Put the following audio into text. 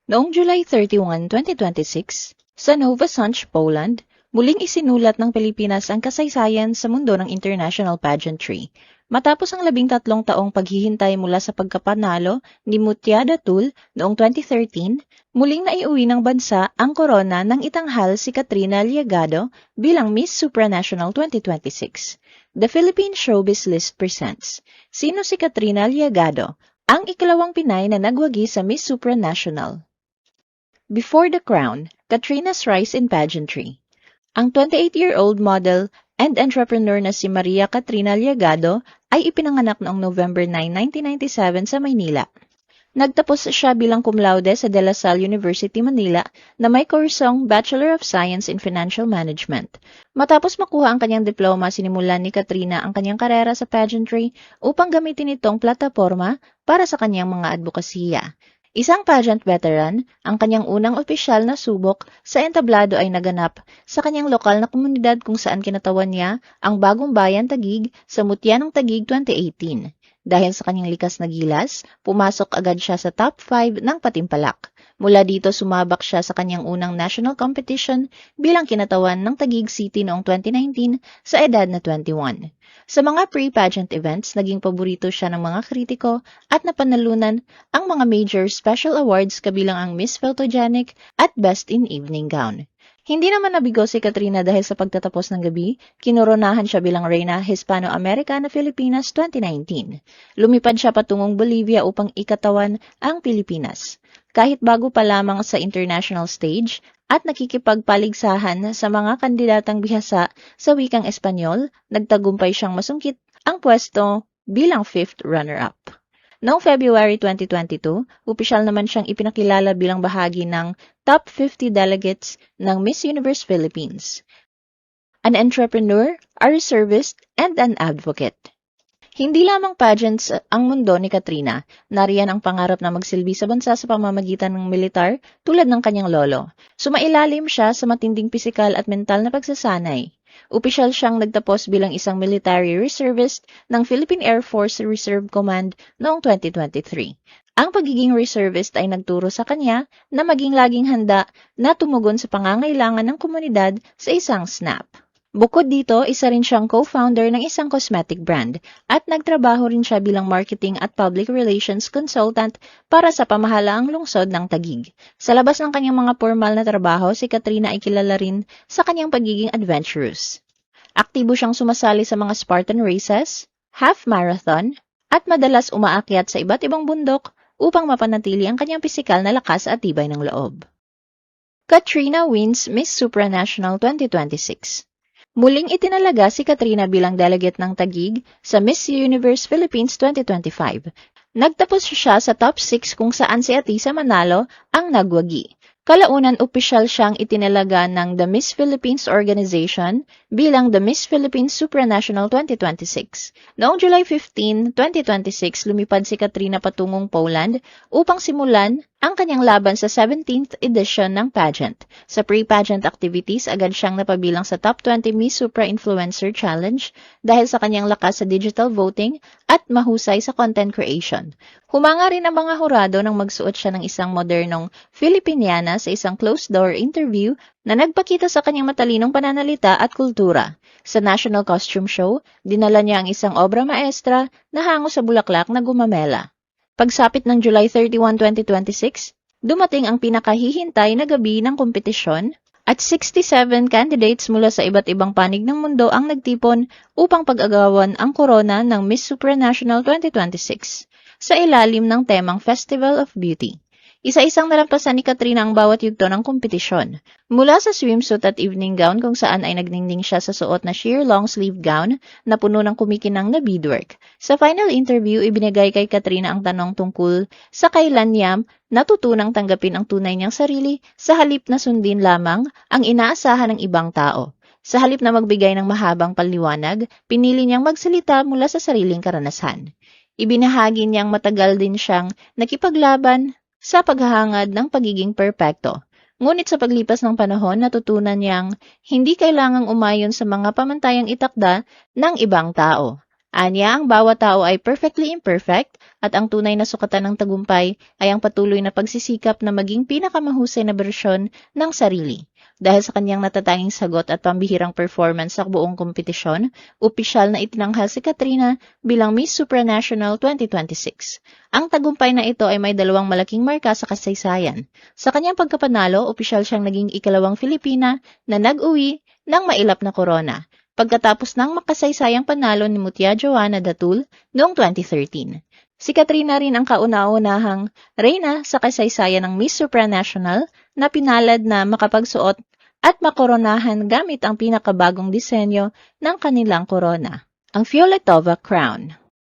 Noong July 31, 2026, sa Nova Sącz, Poland, muling isinulat ng Pilipinas ang kasaysayan sa mundo ng international pageantry. Matapos ang 13 taong paghihintay mula sa pagkapanalo ni Mutya Datul noong 2013, muling naiuwi ng bansa ang korona ng itanghal si Katrina Liagado bilang Miss Supranational 2026. The Philippine Showbiz List presents, sino si Katrina Liagado, ang ikalawang Pinay na nagwagi sa Miss Supranational. Before the crown, Katrina's rise in pageantry. Ang 28-year-old model and entrepreneur na si Maria Katrina Liagado ay ipinanganak noong November 9, 1997 sa Maynila. Nagtapos siya bilang cum laude sa De La Salle University, Manila na may kursong Bachelor of Science in Financial Management. Matapos makuha ang kanyang diploma, sinimulan ni Katrina ang kanyang karera sa pageantry upang gamitin itong plataforma para sa kanyang mga advokasya. Isang pageant veteran, ang kanyang unang opisyal na subok sa entablado ay naganap sa kanyang lokal na komunidad kung saan kinatawan niya ang Bagong Bayan Taguig sa Mutya ng Taguig 2018. Dahil sa kanyang likas na gilas, pumasok agad siya sa top 5 ng Patimpalak. Mula dito sumabak siya sa kanyang unang national competition bilang kinatawan ng Taguig City noong 2019 sa edad na 21. Sa mga pre-pageant events, naging paborito siya ng mga kritiko at napanalunan ang mga major special awards kabilang ang Miss Photogenic at Best in Evening Gown. Hindi naman nabigo si Katrina dahil sa pagtatapos ng gabi, kinoronahan siya bilang Reyna Hispano-Americana Filipinas 2019. Lumipad siya patungong Bolivia upang ikatawan ang Pilipinas. Kahit bago pa lamang sa international stage at nakikipagpaligsahan sa mga kandidatang bihasa sa wikang Espanyol, nagtagumpay siyang masungkit ang pwesto bilang 5th runner-up. Noong February 2022, opisyal naman siyang ipinakilala bilang bahagi ng top 50 delegates ng Miss Universe Philippines. An entrepreneur, a reservist, and an advocate. Hindi lamang pageants ang mundo ni Katrina, nariyan ang pangarap na magsilbi sa bansa sa pamamagitan ng militar tulad ng kanyang lolo. Sumailalim siya sa matinding pisikal at mental na pagsasanay. Opisyal siyang nagtapos bilang isang military reservist ng Philippine Air Force Reserve Command noong 2023. Ang pagiging reservist ay nagturo sa kanya na maging laging handa na tumugon sa pangangailangan ng komunidad sa isang snap. Bukod dito, isa rin siyang co-founder ng isang cosmetic brand at nagtrabaho rin siya bilang marketing at public relations consultant para sa pamahalaang lungsod ng Taguig. Sa labas ng kanyang mga formal na trabaho, si Katrina ay kilala rin sa kanyang pagiging adventurous. Aktibo siyang sumasali sa mga Spartan races, half marathon, at madalas umaakyat sa iba't ibang bundok upang mapanatili ang kanyang pisikal na lakas at tibay ng loob. Katrina wins Miss Supranational 2026. Muling itinalaga si Katrina bilang delegate ng Taguig sa Miss Universe Philippines 2025. Nagtapos siya sa top 6 kung saan si Atisa Manalo ang nagwagi. Kalaunan opisyal siyang itinalaga ng The Miss Philippines Organization bilang The Miss Philippines Supranational 2026. Noong July 15, 2026, lumipad si Katrina patungong Poland upang simulan ang kanyang laban sa 17th edition ng pageant. Sa pre-pageant activities, agad siyang napabilang sa top 20 Miss Supra Influencer Challenge dahil sa kanyang lakas sa digital voting at mahusay sa content creation. Humanga rin ang mga hurado nang magsuot siya ng isang modernong Filipiniana sa isang closed-door interview na nagpakita sa kanyang matalinong pananalita at kultura. Sa National Costume Show, dinala niya ang isang obra maestra na hango sa bulaklak na gumamela. Pagsapit ng July 31, 2026, dumating ang pinakahihintay na gabi ng kompetisyon at 67 candidates mula sa iba't ibang panig ng mundo ang nagtipon upang pag-agawan ang korona ng Miss Supranational 2026 sa ilalim ng temang Festival of Beauty. Isa-isang nalampasan ni Katrina ang bawat yugto ng kompetisyon. Mula sa swimsuit at evening gown kung saan ay nagningning siya sa suot na sheer long sleeve gown na puno ng kumikinang na beadwork. Sa final interview, ibinigay kay Katrina ang tanong tungkol sa kailan niya natutunang tanggapin ang tunay niyang sarili sa halip na sundin lamang ang inaasahan ng ibang tao. Sa halip na magbigay ng mahabang paliwanag, pinili niyang magsalita mula sa sariling karanasan. Ibinahagi niyang matagal din siyang nakipaglaban sa paghahangad ng pagiging perpekto. Ngunit sa paglipas ng panahon, natutunan niyang hindi kailangang umayon sa mga pamantayang itakda ng ibang tao. Anya, ang bawat tao ay perfectly imperfect at ang tunay na sukatan ng tagumpay ay ang patuloy na pagsisikap na maging pinakamahusay na bersyon ng sarili. Dahil sa kanyang natatanging sagot at pambihirang performance sa buong kompetisyon, opisyal na itinanghal si Katrina bilang Miss Supranational 2026. Ang tagumpay na ito ay may dalawang malaking marka sa kasaysayan. Sa kanyang pagkapanalo, opisyal siyang naging ikalawang Filipina na nag-uwi ng mailap na korona, pagkatapos ng makasaysayang panalo ni Mutya Joanna Datul noong 2013. Si Katrina rin ang kauna-unahang reyna sa kasaysayan ng Miss Supranational na pinalad na makapagsuot at makoronahan gamit ang pinakabagong disenyo ng kanilang korona, ang Fioletova Crown.